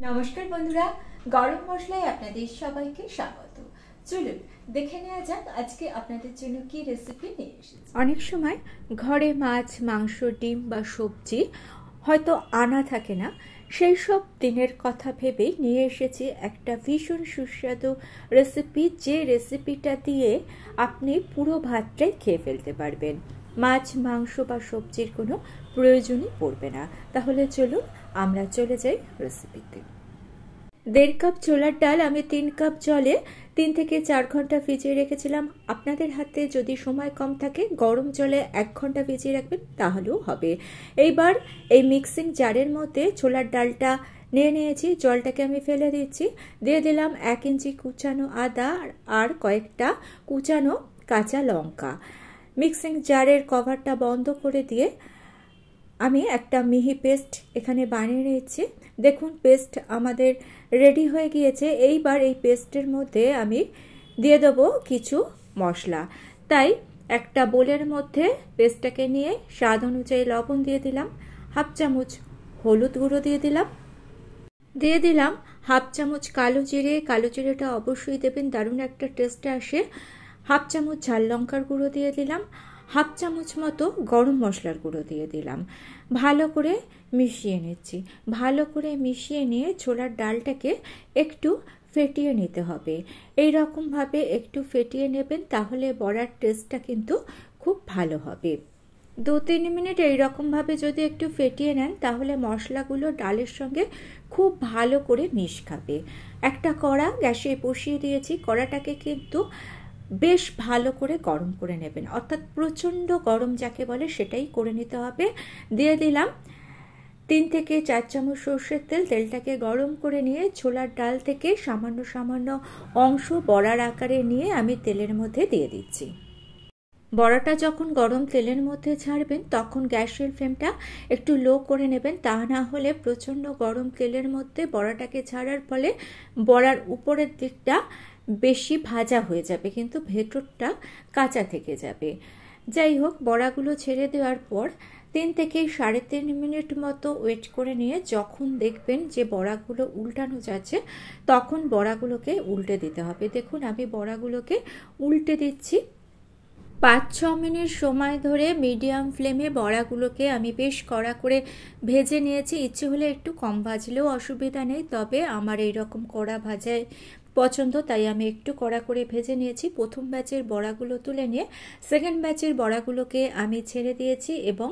নমস্কার বন্ধুরা, গরম মশলায় আপনাদের সবাইকে স্বাগত। চলুন দেখে নেওয়া যাক আজকে আপনাদের জন্য কি রেসিপি নিয়ে এসেছি। অনেক সময় ঘরে মাছ, মাংস, ডিম বা সবজি হয়তো আনা থাকে না, সেই সব দিনের কথা ভেবেই নিয়ে এসেছি একটা ভীষণ সুস্বাদু রেসিপি, যে রেসিপিটা দিয়ে আপনি পুরো ভাতটাই খেয়ে ফেলতে পারবেন। মাছ, মাংস বা সবজির কোনো প্রয়োজনই পড়বে না। তাহলে চলুন আমরা চলে যাই রেসিপিতে। 1.5 কাপ ছোলার ডাল আমি 3 কাপ জলে 3 থেকে 4 ঘন্টা ভিজিয়ে রেখেছিলাম। আপনাদের হাতে যদি সময় কম থাকে গরম জলে 1 ঘন্টা ভিজিয়ে রাখবেন, তাহলেও হবে। এইবার এই মিক্সিং জারের মধ্যে ছোলার ডালটা নিয়ে নিয়েছি, জলটাকে আমি ফেলে দিচ্ছি। দিয়ে দিলাম 1 ইঞ্চি কুচানো আদা আর কয়েকটা কুচানো কাঁচা লঙ্কা। মিক্সিং জারের কভারটা বন্ধ করে দিয়ে আমি একটা মিহি পেস্ট এখানে বানিয়ে নিচ্ছি। দেখুন পেস্ট আমাদের রেডি হয়ে গিয়েছে। এইবার এই পেস্টের মধ্যে আমি দিয়ে দেবো কিছু মশলা। তাই একটা বোলের মধ্যে পেস্টটাকে নিয়ে স্বাদ অনুযায়ী লবণ দিয়ে দিলাম, হাফ চামচ হলুদ গুঁড়ো দিয়ে দিলাম হাফ চামচ কালো জিরে। কালো জিরেটা অবশ্যই দেবেন, দারুণ একটা টেস্ট আসে। হাফ চামচ ঝাল লঙ্কার গুঁড়ো দিয়ে দিলাম, হাফ চামচ মতো গরম মশলার গুঁড়ো দিয়ে দিলাম। ভালো করে মিশিয়ে নিচ্ছি। ভালো করে মিশিয়ে নিয়ে ছোলার ডালটাকে একটু ফেটিয়ে নিতে হবে। এই রকমভাবে একটু ফেটিয়ে নেবেন, তাহলে বড়ার টেস্টটা কিন্তু খুব ভালো হবে। 2-3 মিনিট এইরকমভাবে যদি একটু ফেটিয়ে নেন, তাহলে মশলাগুলো ডালের সঙ্গে খুব ভালো করে মিশ খাবে। একটা কড়া গ্যাসে বসিয়ে দিয়েছি। কড়াটাকে কিন্তু বেশ ভালো করে গরম করে নেবেন, অর্থাৎ প্রচণ্ড গরম যাকে বলে সেটাই করে নিতে হবে। দিয়ে দিলাম 3 থেকে 4 চামচ সর্ষের তেল। তেলটাকে গরম করে নিয়ে ছোলার ডাল থেকে সামান্য সামান্য অংশ বড়ার আকারে নিয়ে আমি তেলের মধ্যে দিয়ে দিচ্ছি। বড়াটা যখন গরম তেলের মধ্যে ছাড়বেন তখন গ্যাসের ফ্লেমটা একটু লো করে নেবেন, তা না হলে প্রচণ্ড গরম তেলের মধ্যে বড়াটাকে ছাড়ার ফলে বড়ার উপরের দিকটা বেশি ভাজা হয়ে যাবে, কিন্তু ভেতরটা কাঁচা থেকে যাবে। যাই হোক, বড়াগুলো ছেড়ে দেওয়ার পর 3 থেকে 3.5 মিনিট মতো ওয়েট করে নিয়ে যখন দেখবেন যে বড়াগুলো উল্টানো যাচ্ছে, তখন বড়াগুলোকে উল্টে দিতে হবে। দেখুন আমি বড়াগুলোকে উল্টে দিচ্ছি। 5-6 মিনিট সময় ধরে মিডিয়াম ফ্লেমে বড়াগুলোকে আমি বেশ কড়া করে ভেজে নিয়েছি। ইচ্ছে হলে একটু কম ভাজলেও অসুবিধা নেই, তবে আমার এইরকম কড়া ভাজায় পছন্দ, তাই আমি একটু কড়া করে ভেজে নিয়েছি। প্রথম ব্যাচের বড়াগুলো তুলে নিয়ে সেকেন্ড ব্যাচের বড়াগুলোকে আমি ছেড়ে দিয়েছি এবং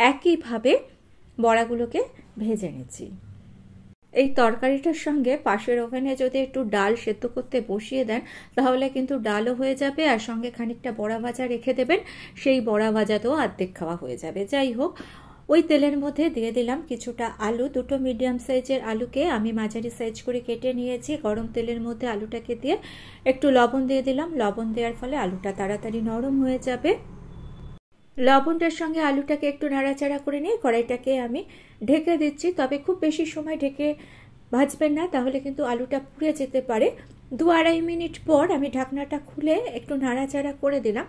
একইভাবে বড়াগুলোকে ভেজে নিয়েছি। এই তরকারিটার সঙ্গে পাশের ওভেনে যদি একটু ডাল সেদ্ধ করতে বসিয়ে দেন, তাহলে কিন্তু ডালও হয়ে যাবে আর সঙ্গে খানিকটা বড়া ভাজা রেখে দেবেন, সেই বড়া ভাজাতেও অর্ধেক খাওয়া হয়ে যাবে। যাই হোক, ওই তেলের মধ্যে দিয়ে দিলাম কিছুটা আলু। 2 মিডিয়াম সাইজের আলুকে আমি মাঝারি সাইজ করে কেটে নিয়েছি। গরম তেলের মধ্যে আলুটাকে দিয়ে একটু লবণ দিয়ে দিলাম। লবণ দেওয়ার ফলে আলুটা তাড়াতাড়ি নরম হয়ে যাবে। লবণটার সঙ্গে আলুটাকে একটু নাড়াচাড়া করে নিয়ে কড়াইটাকে আমি ঢেকে দিচ্ছি, তবে খুব বেশি সময় ঢেকে ভাজবেন না, তাহলে কিন্তু আলুটা পুড়ে যেতে পারে। 2-2.5 মিনিট পর আমি ঢাকনাটা খুলে একটু নাড়াচাড়া করে দিলাম।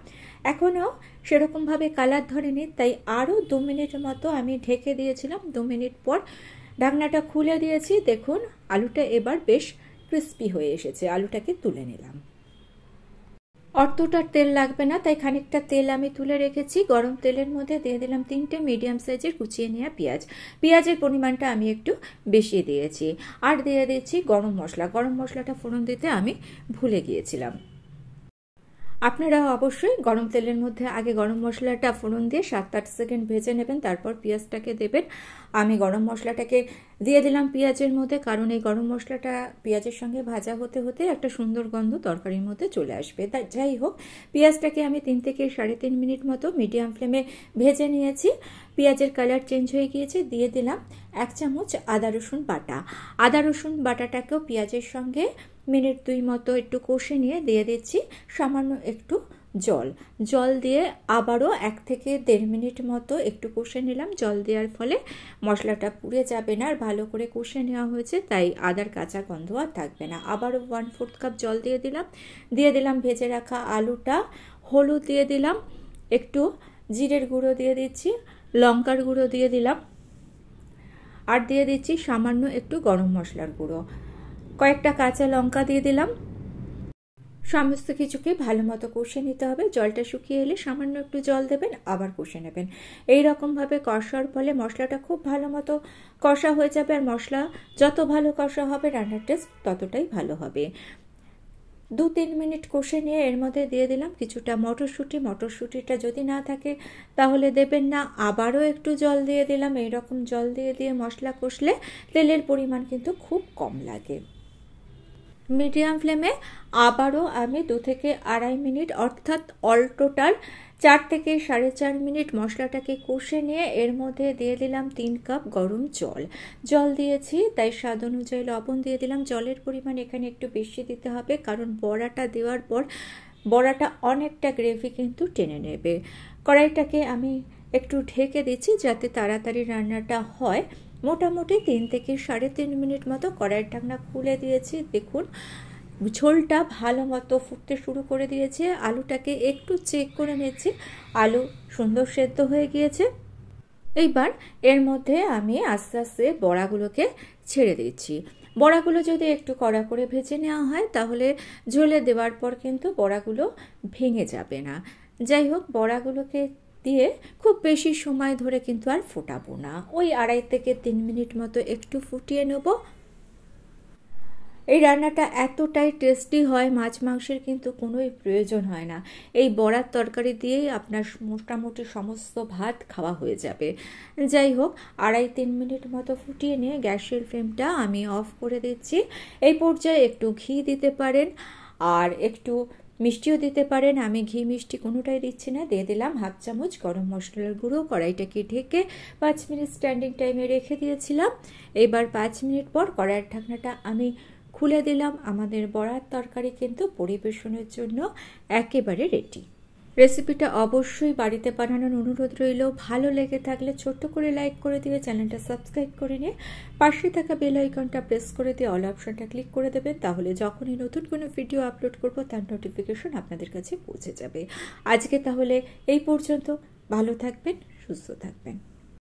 এখনও সেরকমভাবে কালার ধরেনি, তাই আরও 2 মিনিট মতো আমি ঢেকে দিয়েছিলাম। 2 মিনিট পর ঢাকনাটা খুলে দিয়েছি। দেখুন আলুটা এবার বেশ ক্রিস্পি হয়ে এসেছে। আলুটাকে তুলে নিলাম। অতটা তেল লাগবে না, তাই খানিকটা তেল আমি তুলে রেখেছি। গরম তেলের মধ্যে দিয়ে দিলাম 3টে মিডিয়াম সাইজের কুচিয়ে নেওয়া পেঁয়াজ। পেঁয়াজের পরিমাণটা আমি একটু বেশি দিয়েছি। আর দিয়ে দিচ্ছি গরম মশলা। গরম মশলাটা ফোড়ন দিতে আমি ভুলে গিয়েছিলাম। আপনারা অবশ্যই গরম তেলের মধ্যে আগে গরম মশলাটা ফোড়ন দিয়ে 7-8 সেকেন্ড ভেজে নেবেন, তারপর পেঁয়াজটাকে দেবেন। আমি গরম মশলাটাকে দিয়ে দিলাম পেঁয়াজের মধ্যে, কারণ এই গরম মশলাটা পেঁয়াজের সঙ্গে ভাজা হতে হতে একটা সুন্দর গন্ধ তরকারির মধ্যে চলে আসবে। যাই হোক, পেঁয়াজটাকে আমি 3 থেকে 3.5 মিনিট মতো মিডিয়াম ফ্লেমে ভেজে নিয়েছি। পেঁয়াজের কালার চেঞ্জ হয়ে গিয়েছে। দিয়ে দিলাম 1 চামচ আদা রসুন বাটা। আদা রসুন বাটাটাকেও পেঁয়াজের সঙ্গে মিনিট 2 মতো একটু কষে নিয়ে দিয়ে দিচ্ছি সামান্য একটু জল দিয়ে আবারও 1 থেকে 1.5 মিনিট মতো একটু কষে নিলাম। জল দেওয়ার ফলে মশলাটা পুড়ে যাবে না আর ভালো করে কষে নেওয়া হয়েছে, তাই আদার কাঁচা গন্ধ আর থাকবে না। আবারও 1/4 কাপ জল দিয়ে দিলাম ভেজে রাখা আলুটা। হলুদ দিয়ে দিলাম, একটু জিরের গুঁড়ো দিয়ে দিচ্ছি, লঙ্কার গুঁড়ো দিয়ে দিলাম, আর দিয়ে দিচ্ছি সামান্য একটু গরম মশলার গুঁড়ো, কয়েকটা কাঁচা লঙ্কা দিয়ে দিলাম। সমস্ত কিছুকে ভালো মতো কষে নিতে হবে। জলটা শুকিয়ে এলে সামান্য একটু জল দেবেন, আবার কষে নেবেন। এই রকমভাবে কষার ফলে মশলাটা খুব ভালো মতো কষা হয়ে যাবে। আর মশলা যত ভালো কষা হবে রান্নার টেস্ট ততটাই ভালো হবে। 2-3 মিনিট কষে নিয়ে এর মধ্যে দিয়ে দিলাম কিছুটা মটরশুঁটি। মটরশুঁটিটা যদি না থাকে তাহলে দেবেন না। আবারও একটু জল দিয়ে দিলাম। এইরকম জল দিয়ে দিয়ে মশলা কষলে তেলের পরিমাণ কিন্তু খুব কম লাগে। মিডিয়াম ফ্লেমে আবারও আমি 2 থেকে 2.5 মিনিট অর্থাৎ অল টোটাল 4 থেকে 4.5 মিনিট মশলাটাকে কষে নিয়ে এর মধ্যে দিয়ে দিলাম 3 কাপ গরম জল দিয়েছি, তাই স্বাদ অনুযায়ী লবণ দিয়ে দিলাম। জলের পরিমাণ এখানে একটু বেশি দিতে হবে, কারণ বড়াটা দেওয়ার পর বড়াটা অনেকটা গ্রেভি কিন্তু টেনে নেবে। কড়াইটাকে আমি একটু ঢেকে দিচ্ছি যাতে তাড়াতাড়ি রান্নাটা হয়। মোটামুটি 3 থেকে 3.5 মিনিট মতো কড়াইয়ের ঢাকনা খুলে দিয়েছি। দেখুন ঝোলটা ভালো মতো ফুটতে শুরু করে দিয়েছে। আলুটাকে একটু চেক করে নিচ্ছি, আলু সুন্দর সেদ্ধ হয়ে গিয়েছে। এইবার এর মধ্যে আমি আস্তে আস্তে বড়াগুলোকে ছেড়ে দিচ্ছি। বড়াগুলো যদি একটু কড়া করে ভেজে নেওয়া হয় তাহলে ঝোলে দেওয়ার পর কিন্তু বড়াগুলো ভেঙে যাবে না। যাই হোক, বড়াগুলোকে দিয়ে খুব বেশি সময় ধরে কিন্তু আর ফোটাবো না, ওই 2.5 থেকে 3 মিনিট মতো একটু ফুটিয়ে নেব। এই রান্নাটা এতটাই টেস্টি হয়, মাছ মাংসের কিন্তু কোনোই প্রয়োজন হয় না। এই বড়ার তরকারি দিয়েই আপনার মোটামুটি সমস্ত ভাত খাওয়া হয়ে যাবে। যাই হোক, 2.5-3 মিনিট মতো ফুটিয়ে নিয়ে গ্যাসের ফ্লেমটা আমি অফ করে দিচ্ছি। এই পর্যায়ে একটু ঘি দিতে পারেন আর একটু মিষ্টিও দিতে পারেন। আমি ঘি মিষ্টি কোনোটাই দিচ্ছি না। দিয়ে দিলাম 1/2 চামচ গরম মশলার গুঁড়ো। কড়াইটাকে ঢেকে 5 মিনিট স্ট্যান্ডিং টাইমে রেখে দিয়েছিলাম। এবার 5 মিনিট পর কড়াইয়ের ঢাকনাটা আমি খুলে দিলাম। আমাদের বড়ার তরকারি কিন্তু পরিবেশনের জন্য একেবারে রেডি। রেসিপিটা অবশ্যই বাড়িতে বানানোর অনুরোধ রইল। ভালো লেগে থাকলে ছোট্ট করে লাইক করে দিয়ে চ্যানেলটা সাবস্ক্রাইব করে নিয়ে পাশে থাকা বেল আইকনটা প্রেস করে দিয়ে অল অপশনটা ক্লিক করে দেবেন। তাহলে যখনই নতুন কোনো ভিডিও আপলোড করব তার নোটিফিকেশন আপনাদের কাছে পৌঁছে যাবে। আজকে তাহলে এই পর্যন্ত। ভালো থাকবেন, সুস্থ থাকবেন।